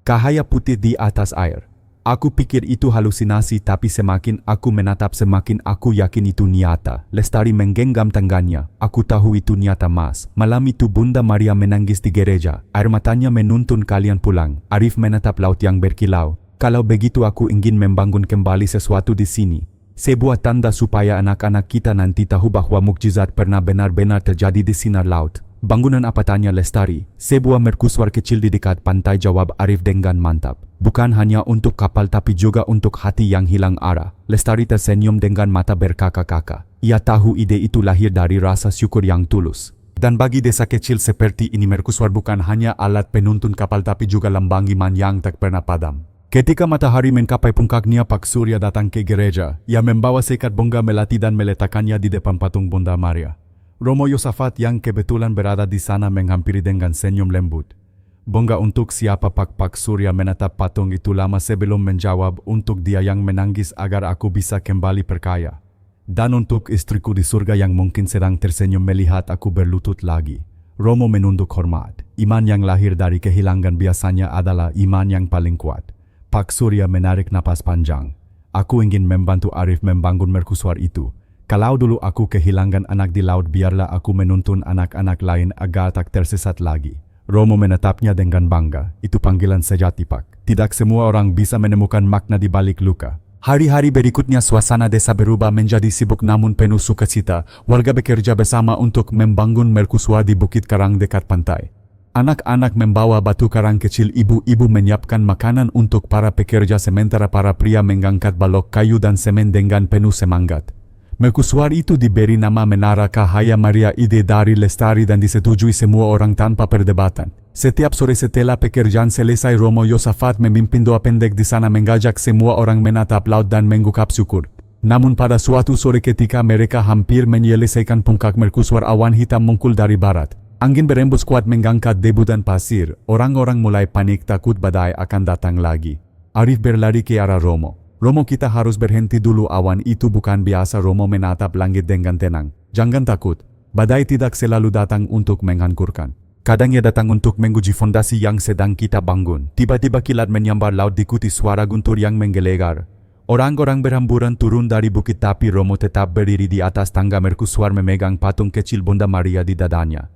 [SPEAKER 1] cahaya putih di atas air. Aku pikir itu halusinasi, tapi semakin aku menatap semakin aku yakin itu nyata. Lestari menggenggam tangannya. Aku tahu itu nyata, Mas. Malam itu Bunda Maria menangis di gereja. Air matanya menuntun kalian pulang. Arif menatap laut yang berkilau. Kalau begitu aku ingin membangun kembali sesuatu di sini. Sebuah tanda supaya anak-anak kita nanti tahu bahwa mukjizat pernah benar-benar terjadi di Sinar Laut. Bangunan apa, tanya Lestari. Sebuah mercusuar kecil di dekat pantai, jawab Arif dengan mantap. Bukan hanya untuk kapal tapi juga untuk hati yang hilang arah. Lestari tersenyum dengan mata berkakak-kakak. Ia tahu ide itu lahir dari rasa syukur yang tulus. Dan bagi desa kecil seperti ini, mercusuar bukan hanya alat penuntun kapal tapi juga lambang iman yang tak pernah padam. Ketika matahari mencapai puncaknya, Pak Surya datang ke gereja. Ia membawa sekat bunga melati dan meletakkannya di depan patung Bunda Maria. Romo Yosafat yang kebetulan berada di sana menghampiri dengan senyum lembut. Bunga untuk siapa, Pak? Pak Surya menatap patung itu lama sebelum menjawab, untuk dia yang menangis agar aku bisa kembali perkaya. Dan untuk istriku di surga yang mungkin sedang tersenyum melihat aku berlutut lagi. Romo menunduk hormat. Iman yang lahir dari kehilangan biasanya adalah iman yang paling kuat. Pak Surya menarik napas panjang. Aku ingin membantu Arif membangun mercusuar itu. Kalau dulu aku kehilangan anak di laut, biarlah aku menuntun anak-anak lain agar tak tersesat lagi. Romo menatapnya dengan bangga. Itu panggilan sejati, Pak. Tidak semua orang bisa menemukan makna di balik luka. Hari-hari berikutnya suasana desa berubah menjadi sibuk namun penuh sukacita. Warga bekerja bersama untuk membangun mercusuar di Bukit Karang dekat pantai. Anak-anak membawa batu karang kecil, ibu-ibu menyiapkan makanan untuk para pekerja, sementara para pria mengangkat balok kayu dan semen dengan penuh semangat. Mercusuar itu diberi nama Menara Cahaya Maria, ide dari Lestari dan disetujui semua orang tanpa perdebatan. Setiap sore setelah pekerjaan selesai, Romo Yosafat memimpin doa pendek di sana mengajak semua orang menatap laut dan mengucap syukur. Namun pada suatu sore ketika mereka hampir menyelesaikan puncak mercusuar, awan hitam muncul dari barat. Angin berembus kuat mengangkat debu dan pasir. Orang-orang mulai panik takut badai akan datang lagi. Arif berlari ke arah Romo. Romo, kita harus berhenti dulu, awan itu bukan biasa. Romo menatap langit dengan tenang. Jangan takut, badai tidak selalu datang untuk menghancurkan. Kadang ia datang untuk menguji fondasi yang sedang kita bangun. Tiba-tiba kilat menyambar laut, diikuti suara guntur yang menggelegar. Orang-orang berhamburan turun dari bukit, tapi Romo tetap berdiri di atas tangga mercusuar memegang patung kecil Bunda Maria di dadanya.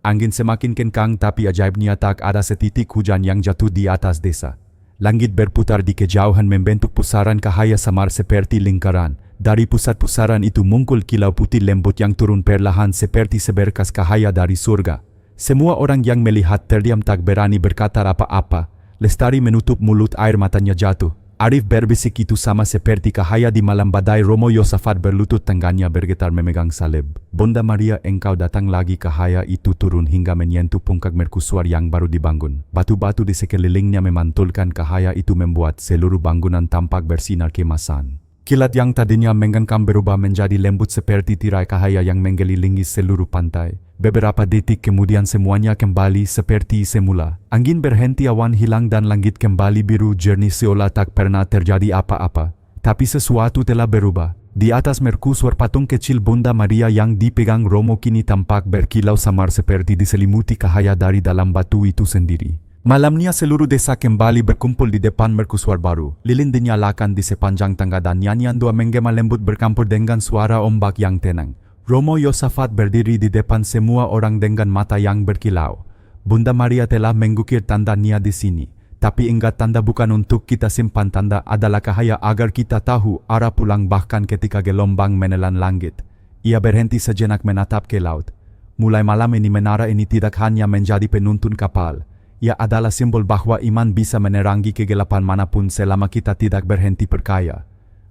[SPEAKER 1] Angin semakin kencang tapi ajaibnya tak ada setitik hujan yang jatuh di atas desa. Langit berputar di kejauhan membentuk pusaran cahaya samar seperti lingkaran. Dari pusat pusaran itu muncul kilau putih lembut yang turun perlahan seperti seberkas cahaya dari surga. Semua orang yang melihat terdiam tak berani berkata apa-apa. Lestari menutup mulut, air matanya jatuh. Arif berbisik, itu sama seperti cahaya di malam badai. Romo Yosafat berlutut, tangannya bergetar memegang salib. Bunda Maria, engkau datang lagi. Cahaya itu turun hingga menyentuh puncak mercusuar yang baru dibangun. Batu-batu di sekelilingnya memantulkan cahaya itu membuat seluruh bangunan tampak bersinar keemasan. Kilat yang tadinya mengancam berubah menjadi lembut seperti tirai cahaya yang mengelilingi seluruh pantai. Beberapa detik kemudian semuanya kembali seperti semula. Angin berhenti, awan hilang dan langit kembali biru jernih seolah tak pernah terjadi apa-apa. Tapi sesuatu telah berubah. Di atas mercusuar patung kecil Bunda Maria yang dipegang Romo kini tampak berkilau samar seperti diselimuti cahaya dari dalam batu itu sendiri. Malamnya seluruh desa kembali berkumpul di depan mercusuar baru. Lilin dinyalakan di sepanjang tangga dan nyanyian doa menggema lembut bercampur dengan suara ombak yang tenang. Romo Yosafat berdiri di depan semua orang dengan mata yang berkilau. Bunda Maria telah mengukir tandanya di sini. Tapi ingat, tanda bukan untuk kita simpan, tanda adalah cahaya agar kita tahu arah pulang bahkan ketika gelombang menelan langit. Ia berhenti sejenak menatap ke laut. Mulai malam ini menara ini tidak hanya menjadi penuntun kapal. Ia adalah simbol bahwa iman bisa menerangi kegelapan manapun selama kita tidak berhenti percaya.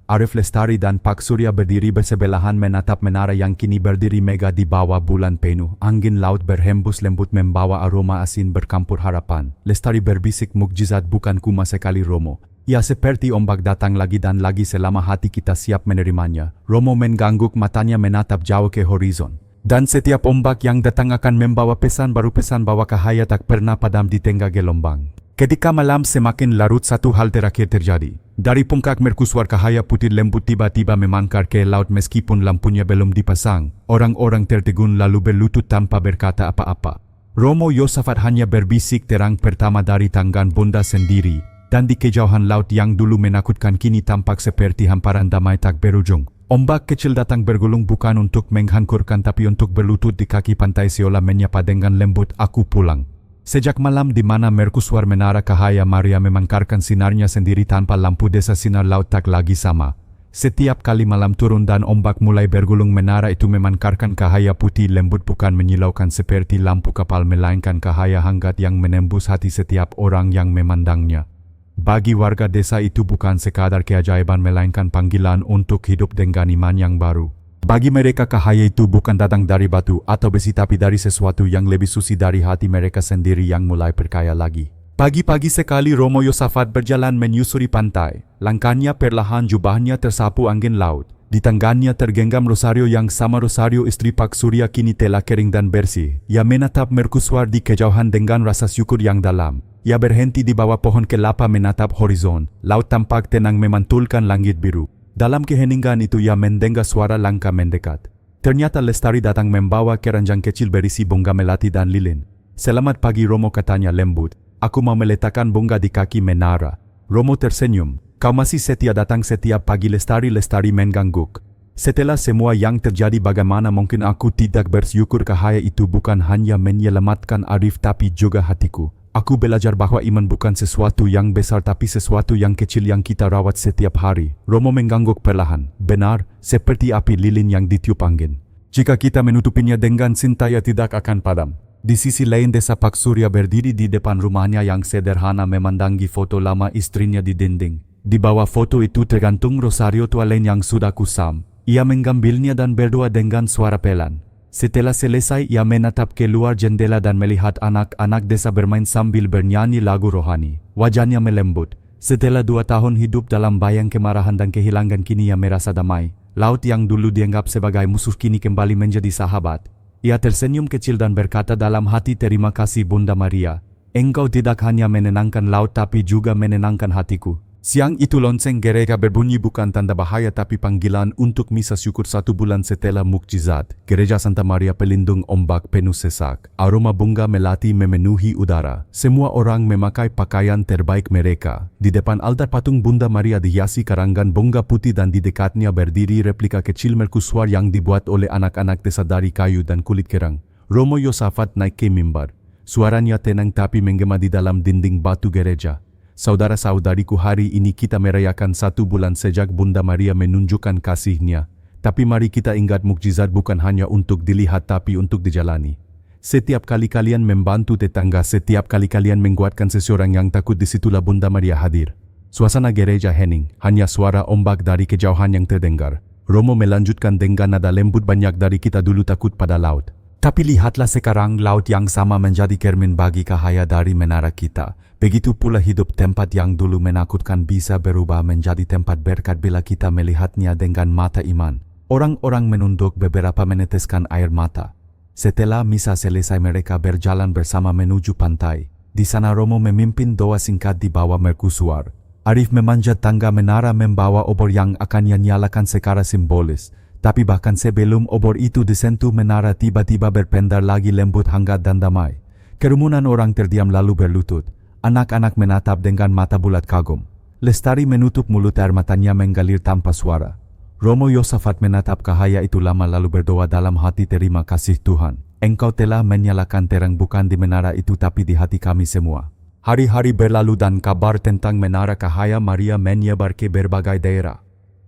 [SPEAKER 1] Arif, Lestari dan Pak Surya berdiri bersebelahan menatap menara yang kini berdiri megah di bawah bulan penuh. Angin laut berhembus lembut membawa aroma asin bercampur harapan. Lestari berbisik, mukjizat bukan kuma sekali Romo. Ia seperti ombak datang lagi dan lagi selama hati kita siap menerimanya. Romo mengangguk, matanya menatap jauh ke horizon. Dan setiap ombak yang datang akan membawa pesan baru, pesan bahwa cahaya tak pernah padam di tengah gelombang. Ketika malam semakin larut, satu hal terakhir terjadi. Dari puncak mercusuar cahaya putih lembut tiba-tiba memangkar ke laut meskipun lampunya belum dipasang. Orang-orang tertegun lalu berlutut tanpa berkata apa-apa. Romo Yosafat hanya berbisik, terang pertama dari tangan Bunda sendiri. Dan di kejauhan laut yang dulu menakutkan kini tampak seperti hamparan damai tak berujung. Ombak kecil datang bergulung bukan untuk menghancurkan tapi untuk berlutut di kaki pantai seolah menyapa dengan lembut, aku pulang. Sejak malam di mana mercusuar menara cahaya Maria memangkarkan sinarnya sendiri tanpa lampu desa, sinar laut tak lagi sama. Setiap kali malam turun dan ombak mulai bergulung, menara itu memangkarkan cahaya putih lembut bukan menyilaukan seperti lampu kapal, melainkan cahaya hangat yang menembus hati setiap orang yang memandangnya. Bagi warga desa itu bukan sekadar keajaiban melainkan panggilan untuk hidup dengan iman yang baru. Bagi mereka cahaya itu bukan datang dari batu atau besi tapi dari sesuatu yang lebih suci, dari hati mereka sendiri yang mulai percaya lagi. Pagi-pagi sekali Romo Yosafat berjalan menyusuri pantai. Langkahnya perlahan, jubahnya tersapu angin laut. Di tangannya tergenggam rosario yang sama rosario istri Pak Surya kini telah kering dan bersih. Ia menatap mercusuar di kejauhan dengan rasa syukur yang dalam. Ia berhenti di bawah pohon kelapa menatap horizon. Laut tampak tenang memantulkan langit biru. Dalam keheningan itu ia mendengar suara langkah mendekat. Ternyata Lestari datang membawa keranjang kecil berisi bunga melati dan lilin. Selamat pagi Romo, katanya lembut. Aku mau meletakkan bunga di kaki menara. Romo tersenyum. Kau masih setia datang setiap pagi Lestari. Lestari mengangguk. Setelah semua yang terjadi, bagaimana mungkin aku tidak bersyukur? Cahaya itu bukan hanya menyelamatkan Arif tapi juga hatiku. Aku belajar bahwa iman bukan sesuatu yang besar tapi sesuatu yang kecil yang kita rawat setiap hari. Romo mengangguk perlahan. Benar, seperti api lilin yang ditiup angin. Jika kita menutupinya dengan cinta, ia tidak akan padam. Di sisi lain desa Pak Surya berdiri di depan rumahnya yang sederhana memandangi foto lama istrinya di dinding. Di bawah foto itu tergantung rosario tua lain yang sudah kusam. Ia mengambilnya dan berdoa dengan suara pelan. Setelah selesai, ia menatap keluar jendela dan melihat anak-anak desa bermain sambil bernyanyi lagu rohani. Wajahnya melembut. Setelah 2 tahun hidup dalam bayang kemarahan dan kehilangan, kini ia merasa damai. Laut yang dulu dianggap sebagai musuh kini kembali menjadi sahabat. Ia tersenyum kecil dan berkata dalam hati, terima kasih Bunda Maria. Engkau tidak hanya menenangkan laut tapi juga menenangkan hatiku. Siang itu lonceng gereja berbunyi, bukan tanda bahaya tapi panggilan untuk misa syukur 1 bulan setelah mukjizat. Gereja Santa Maria Pelindung ombak penuh sesak. Aroma bunga melati memenuhi udara. Semua orang memakai pakaian terbaik mereka. Di depan altar patung Bunda Maria dihiasi karangan bunga putih dan di dekatnya berdiri replika kecil mercusuar yang dibuat oleh anak-anak desa dari kayu dan kulit kerang. Romo Yosafat naik ke mimbar. Suaranya tenang tapi menggema di dalam dinding batu gereja. Saudara-saudariku, hari ini kita merayakan 1 bulan sejak Bunda Maria menunjukkan kasih-Nya. Tapi mari kita ingat mukjizat bukan hanya untuk dilihat tapi untuk dijalani. Setiap kali kalian membantu tetangga, setiap kali kalian menguatkan seseorang yang takut, disitulah Bunda Maria hadir. Suasana gereja hening, hanya suara ombak dari kejauhan yang terdengar. Romo melanjutkan dengan nada lembut, banyak dari kita dulu takut pada laut. Tapi lihatlah sekarang, laut yang sama menjadi cermin bagi cahaya dari menara kita. Begitu pula hidup, tempat yang dulu menakutkan bisa berubah menjadi tempat berkat bila kita melihatnya dengan mata iman. Orang-orang menunduk, beberapa meneteskan air mata. Setelah misa selesai, mereka berjalan bersama menuju pantai. Di sana Romo memimpin doa singkat di bawah mercusuar. Arif memanjat tangga menara membawa obor yang akan nyalakan secara simbolis. Tapi bahkan sebelum obor itu disentuh, menara tiba-tiba berpendar lagi, lembut, hangat dan damai. Kerumunan orang terdiam lalu berlutut. Anak-anak menatap dengan mata bulat kagum. Lestari menutup mulut, air matanya mengalir tanpa suara. Romo Yosafat menatap cahaya itu lama lalu berdoa dalam hati, terima kasih Tuhan. Engkau telah menyalakan terang bukan di menara itu tapi di hati kami semua. Hari-hari berlalu dan kabar tentang menara cahaya Maria menyebar ke berbagai daerah.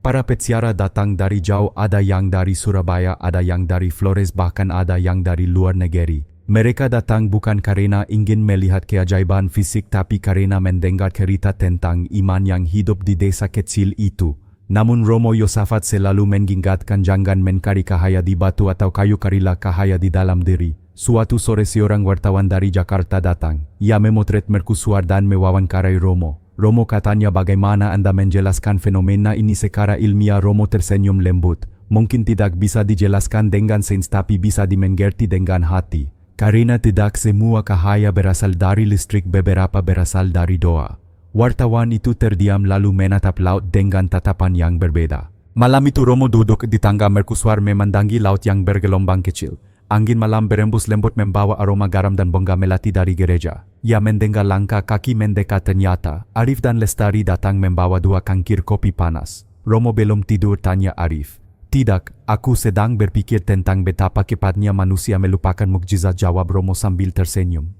[SPEAKER 1] Para peziarah datang dari jauh, ada yang dari Surabaya, ada yang dari Flores, bahkan ada yang dari luar negeri. Mereka datang bukan karena ingin melihat keajaiban fisik tapi karena mendengar cerita tentang iman yang hidup di desa kecil itu. Namun Romo Yosafat selalu mengingatkan jangan mencari cahaya di batu atau kayu, carilah cahaya di dalam diri. Suatu sore seorang wartawan dari Jakarta datang. Ia memotret mercusuar dan mewawancarai Romo. Romo katanya, bagaimana Anda menjelaskan fenomena ini secara ilmiah? Romo tersenyum lembut. Mungkin tidak bisa dijelaskan dengan sains tapi bisa dimengerti dengan hati. Karena tidak semua cahaya berasal dari listrik, beberapa berasal dari doa. Wartawan itu terdiam lalu menatap laut dengan tatapan yang berbeda. Malam itu Romo duduk di tangga mercusuar memandangi laut yang bergelombang kecil. Angin malam berembus lembut membawa aroma garam dan bongga melati dari gereja. Ia mendengar langkah kaki mendekat. Ternyata Arif dan Lestari datang membawa 2 cangkir kopi panas. Romo belum tidur, tanya Arif. Tidak, aku sedang berpikir tentang betapa cepatnya manusia melupakan mukjizat, jawab Romo sambil tersenyum.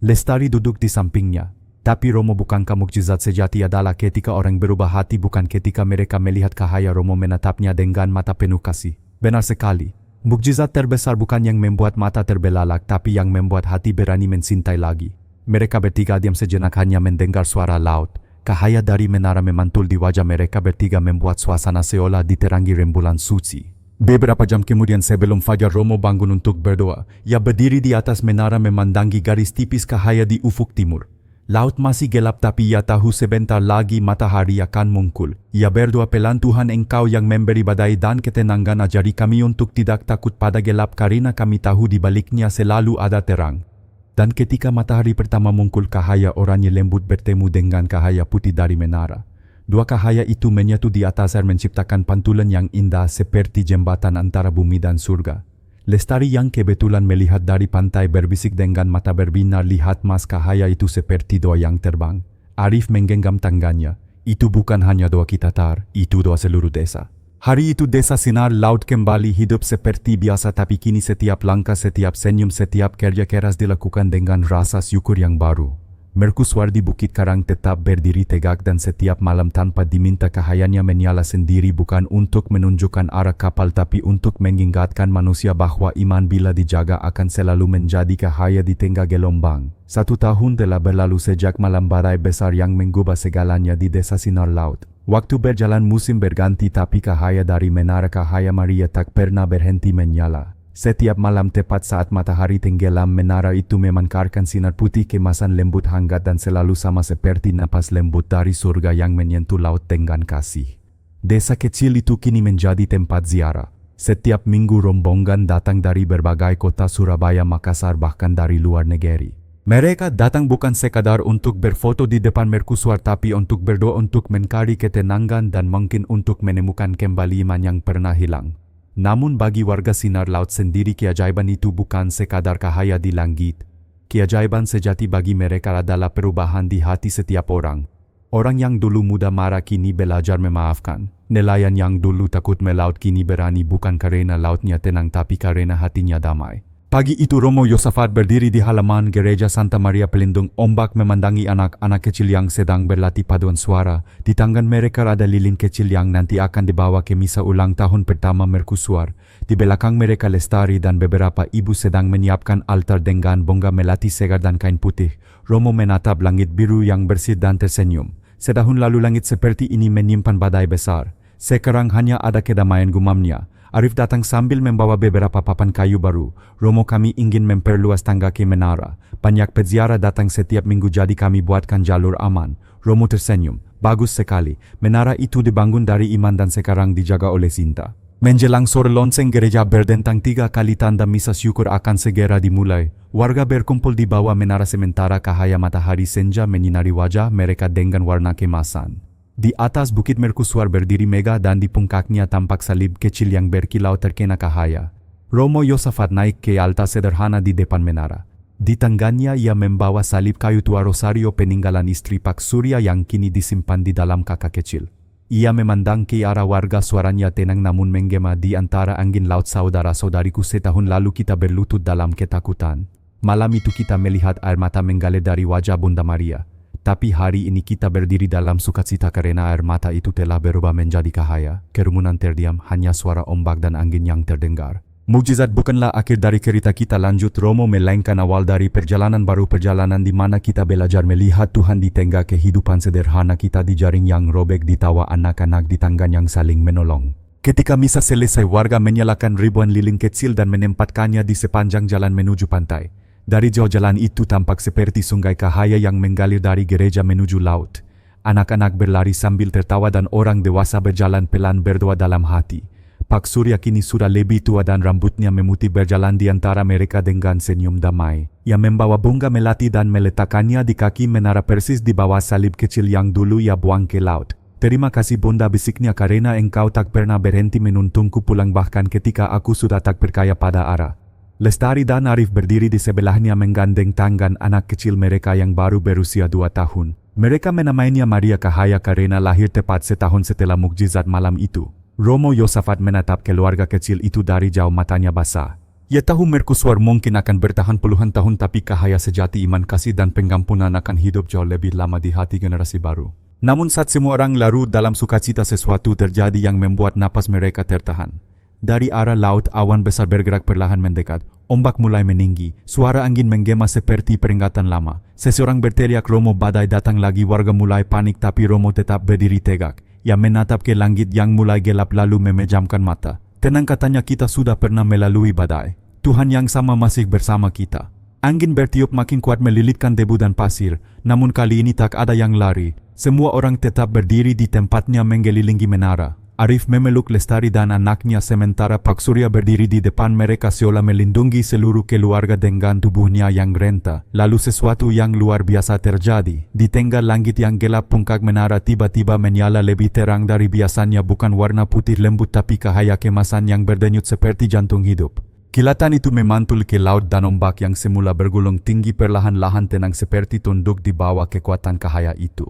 [SPEAKER 1] Lestari duduk di sampingnya. Tapi Romo, bukankah mukjizat sejati adalah ketika orang berubah hati, bukan ketika mereka melihat cahaya? Romo menatapnya dengan mata penuh kasih. Benar sekali. Mukjizat terbesar bukan yang membuat mata terbelalak, tapi yang membuat hati berani mencintai lagi. Mereka bertiga diam sejenak, hanya mendengar suara laut. Cahaya dari menara memantul di wajah mereka bertiga membuat suasana seolah diterangi rembulan suci. Beberapa jam kemudian sebelum fajar, Romo bangun untuk berdoa. Ia berdiri di atas menara memandangi garis tipis cahaya di ufuk timur. Laut masih gelap tapi ia tahu sebentar lagi matahari akan muncul. Ia berdoa, pelan Tuhan, Engkau yang memberi badai dan ketenangan, ajari kami untuk tidak takut pada gelap karena kami tahu di baliknya selalu ada terang. Dan ketika matahari pertama muncul, cahaya oranye lembut bertemu dengan cahaya putih dari menara. 2 cahaya itu menyatu di atas air menciptakan pantulan yang indah seperti jembatan antara bumi dan surga. Lestari yang kebetulan melihat dari pantai berbisik dengan mata berbinar, lihat Mas, cahaya itu seperti doa yang terbang. Arif menggenggam tangannya. Itu bukan hanya doa kita, Tar, itu doa seluruh desa. Hari itu desa Sinar Laut kembali hidup seperti biasa, tapi kini setiap langkah, setiap senyum, setiap kerja keras dilakukan dengan rasa syukur yang baru. Mercusuar di Bukit Karang tetap berdiri tegak dan setiap malam tanpa diminta cahayanya menyala sendiri, bukan untuk menunjukkan arah kapal tapi untuk mengingatkan manusia bahwa iman bila dijaga akan selalu menjadi cahaya di tengah gelombang. 1 tahun telah berlalu sejak malam badai besar yang mengubah segalanya di desa Sinar Laut. Waktu berjalan, musim berganti, tapi cahaya dari menara cahaya Maria tak pernah berhenti menyala. Setiap malam tepat saat matahari tenggelam, menara itu memancarkan sinar putih kemasan lembut, hangat dan selalu sama seperti napas lembut dari surga yang menyentuh laut dengan kasih. Desa kecil itu kini menjadi tempat ziarah. Setiap minggu rombongan datang dari berbagai kota, Surabaya, Makassar, bahkan dari luar negeri. Mereka datang bukan sekadar untuk berfoto di depan mercusuar, tapi untuk berdoa, untuk mencari ketenangan dan mungkin untuk menemukan kembali iman yang pernah hilang. Namun bagi warga Sinar Laut sendiri, keajaiban itu bukan sekadar cahaya di langit. Keajaiban sejati bagi mereka adalah perubahan di hati setiap orang. Orang yang dulu mudah marah kini belajar memaafkan. Nelayan yang dulu takut melaut kini berani, bukan karena lautnya tenang tapi karena hatinya damai. Pagi itu Romo Yosafat berdiri di halaman gereja Santa Maria Pelindung Ombak memandangi anak-anak kecil yang sedang berlatih paduan suara. Di tangan mereka ada lilin kecil yang nanti akan dibawa ke misa ulang tahun pertama mercusuar. Di belakang mereka Lestari dan beberapa ibu sedang menyiapkan altar dengan bongga melati segar dan kain putih. Romo menatap langit biru yang bersih dan tersenyum. Setahun lalu langit seperti ini menyimpan badai besar. Sekarang hanya ada kedamaian, gumamnya. Arif datang sambil membawa beberapa papan kayu baru. Romo, kami ingin memperluas tangga ke menara. Banyak peziarah datang setiap minggu, jadi kami buatkan jalur aman. Romo tersenyum. Bagus sekali. Menara itu dibangun dari iman dan sekarang dijaga oleh cinta. Menjelang sore lonceng gereja berdentang 3 kali, tanda misa syukur akan segera dimulai. Warga berkumpul di bawah menara, sementara cahaya matahari senja menyinari wajah mereka dengan warna kemasan. Di atas bukit mercusuar berdiri Mega dan di puncaknya tampak salib kecil yang berkilau terkena cahaya. Romo Yosafat naik ke altar sederhana di depan menara. Di tangannya ia membawa salib kayu tua rosario peninggalan istri Pak Surya yang kini disimpan di dalam kakak kecil. Ia memandang ke arah warga, suaranya tenang namun menggema. Di antara angin laut, saudara-saudariku, setahun lalu kita berlutut dalam ketakutan. Malam itu kita melihat air mata mengalir dari wajah Bunda Maria. Tapi hari ini kita berdiri dalam sukacita karena air mata itu telah berubah menjadi cahaya. Kerumunan terdiam, hanya suara ombak dan angin yang terdengar. Mukjizat bukanlah akhir dari cerita kita, lanjut Romo, melainkan awal dari perjalanan baru, perjalanan di mana kita belajar melihat Tuhan di tengah kehidupan sederhana kita, di jaring yang robek, di tawa anak-anak, di tangan yang saling menolong. Ketika misa selesai, warga menyalakan ribuan lilin kecil dan menempatkannya di sepanjang jalan menuju pantai. Dari jauh jalan itu tampak seperti sungai cahaya yang mengalir dari gereja menuju laut. Anak-anak berlari sambil tertawa dan orang dewasa berjalan pelan berdoa dalam hati. Pak Surya kini sudah lebih tua dan rambutnya memutih berjalan di antara mereka dengan senyum damai. Ia membawa bunga melati dan meletakkannya di kaki menara persis di bawah salib kecil yang dulu ia buang ke laut. Terima kasih Bunda, bisiknya, karena engkau tak pernah berhenti menuntungku pulang bahkan ketika aku sudah tak percaya pada arah. Lestari dan Arif berdiri di sebelahnya menggandeng tangan anak kecil mereka yang baru berusia 2 tahun. Mereka menamainya Maria Cahaya karena lahir tepat setahun setelah mukjizat malam itu. Romo Yosafat menatap keluarga kecil itu dari jauh, matanya basah. Ia tahu mercusuar mungkin akan bertahan puluhan tahun, tapi cahaya sejati iman, kasih dan pengampunan akan hidup jauh lebih lama di hati generasi baru. Namun saat semua orang larut dalam sukacita, sesuatu terjadi yang membuat napas mereka tertahan. Dari arah laut, awan besar bergerak perlahan mendekat. Ombak mulai meninggi. Suara angin menggema seperti peringatan lama. Seseorang berteriak, Romo, badai datang lagi. Warga mulai panik, tapi Romo tetap berdiri tegak. Ia menatap ke langit yang mulai gelap lalu memejamkan mata. Tenang, katanya, kita sudah pernah melalui badai. Tuhan yang sama masih bersama kita. Angin bertiup makin kuat melilitkan debu dan pasir. Namun kali ini tak ada yang lari. Semua orang tetap berdiri di tempatnya mengelilingi menara. Arif memeluk Lestari dan anaknya, sementara Pak Surya berdiri di depan mereka seolah melindungi seluruh keluarga dengan tubuhnya yang renta. Lalu sesuatu yang luar biasa terjadi. Di tengah langit yang gelap, puncak menara tiba-tiba menyala lebih terang dari biasanya, bukan warna putih lembut tapi cahaya kemasan yang berdenyut seperti jantung hidup. Kilatan itu memantul ke laut dan ombak yang semula bergulung tinggi perlahan-lahan tenang seperti tunduk di bawah kekuatan cahaya itu.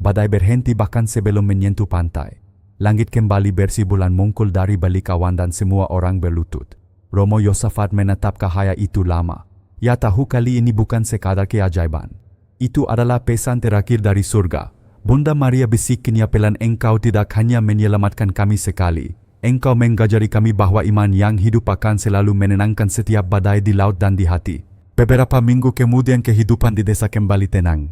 [SPEAKER 1] Badai berhenti bahkan sebelum menyentuh pantai. Langit kembali bersih, bulan muncul dari balik awan dan semua orang berlutut. Romo Yosafat menatap cahaya itu lama. Ia tahu kali ini bukan sekadar keajaiban. Itu adalah pesan terakhir dari surga. Bunda Maria, bisiknya pelan, engkau tidak hanya menyelamatkan kami sekali. Engkau mengajari kami bahwa iman yang hidup akan selalu menenangkan setiap badai di laut dan di hati. Beberapa minggu kemudian kehidupan di desa kembali tenang.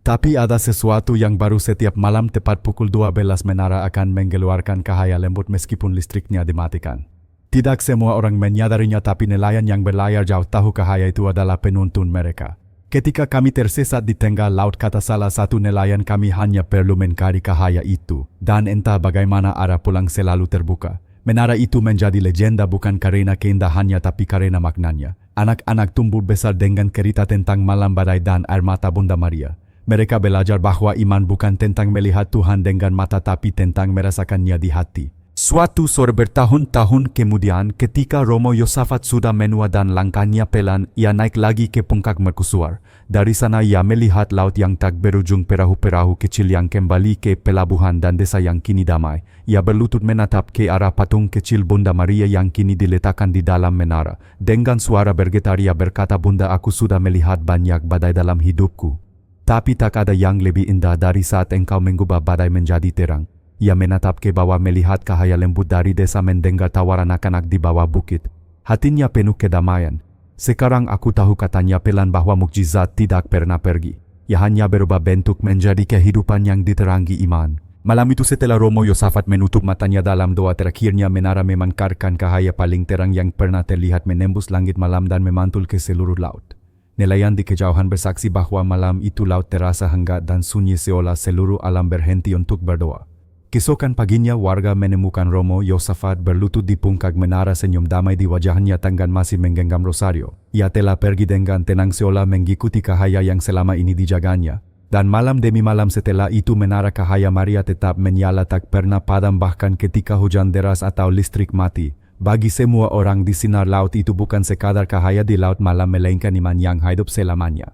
[SPEAKER 1] Tapi ada sesuatu yang baru. Setiap malam tepat pukul 12 menara akan mengeluarkan cahaya lembut meskipun listriknya dimatikan. Tidak semua orang menyadarinya, tapi nelayan yang berlayar jauh tahu cahaya itu adalah penuntun mereka. Ketika kami tersesat di tengah laut, kata salah satu nelayan, kami hanya perlu mencari cahaya itu. Dan entah bagaimana arah pulang selalu terbuka. Menara itu menjadi legenda bukan karena keindahannya tapi karena maknanya. Anak-anak tumbuh besar dengan cerita tentang malam badai dan air mata Bunda Maria. Mereka belajar bahwa iman bukan tentang melihat Tuhan dengan mata tapi tentang merasakannya di hati. Suatu sore bertahun-tahun kemudian ketika Romo Yosafat sudah menua dan langkahnya pelan, ia naik lagi ke puncak mercusuar. Dari sana ia melihat laut yang tak berujung, perahu-perahu kecil yang kembali ke pelabuhan dan desa yang kini damai. Ia berlutut menatap ke arah patung kecil Bunda Maria yang kini diletakkan di dalam menara. Dengan suara bergetar ia berkata, "Bunda, aku sudah melihat banyak badai dalam hidupku. Tapi tak ada yang lebih indah dari saat engkau mengubah badai menjadi terang." Ia menatap ke bawah melihat cahaya lembut dari desa, mendengar tawa anak-anak di bawah bukit. Hatinya penuh kedamaian. "Sekarang aku tahu," katanya pelan, "bahwa mukjizat tidak pernah pergi. Ia hanya berubah bentuk menjadi kehidupan yang diterangi iman." Malam itu setelah Romo Yosafat menutup matanya dalam doa terakhirnya, menara memancarkan cahaya paling terang yang pernah terlihat menembus langit malam dan memantul ke seluruh laut. Nelayan di kejauhan bersaksi bahwa malam itu laut terasa hangat dan sunyi, seolah seluruh alam berhenti untuk berdoa. Keesokan paginya warga menemukan Romo Yosafat berlutut di puncak menara, senyum damai di wajahnya, tangan masih menggenggam rosario. Ia telah pergi dengan tenang seolah mengikuti cahaya yang selama ini dijaganya. Dan malam demi malam setelah itu menara cahaya Maria tetap menyala, tak pernah padam bahkan ketika hujan deras atau listrik mati. Bagi semua orang di sinar laut itu bukan sekadar cahaya di laut malam, melainkan iman yang hidup selamanya.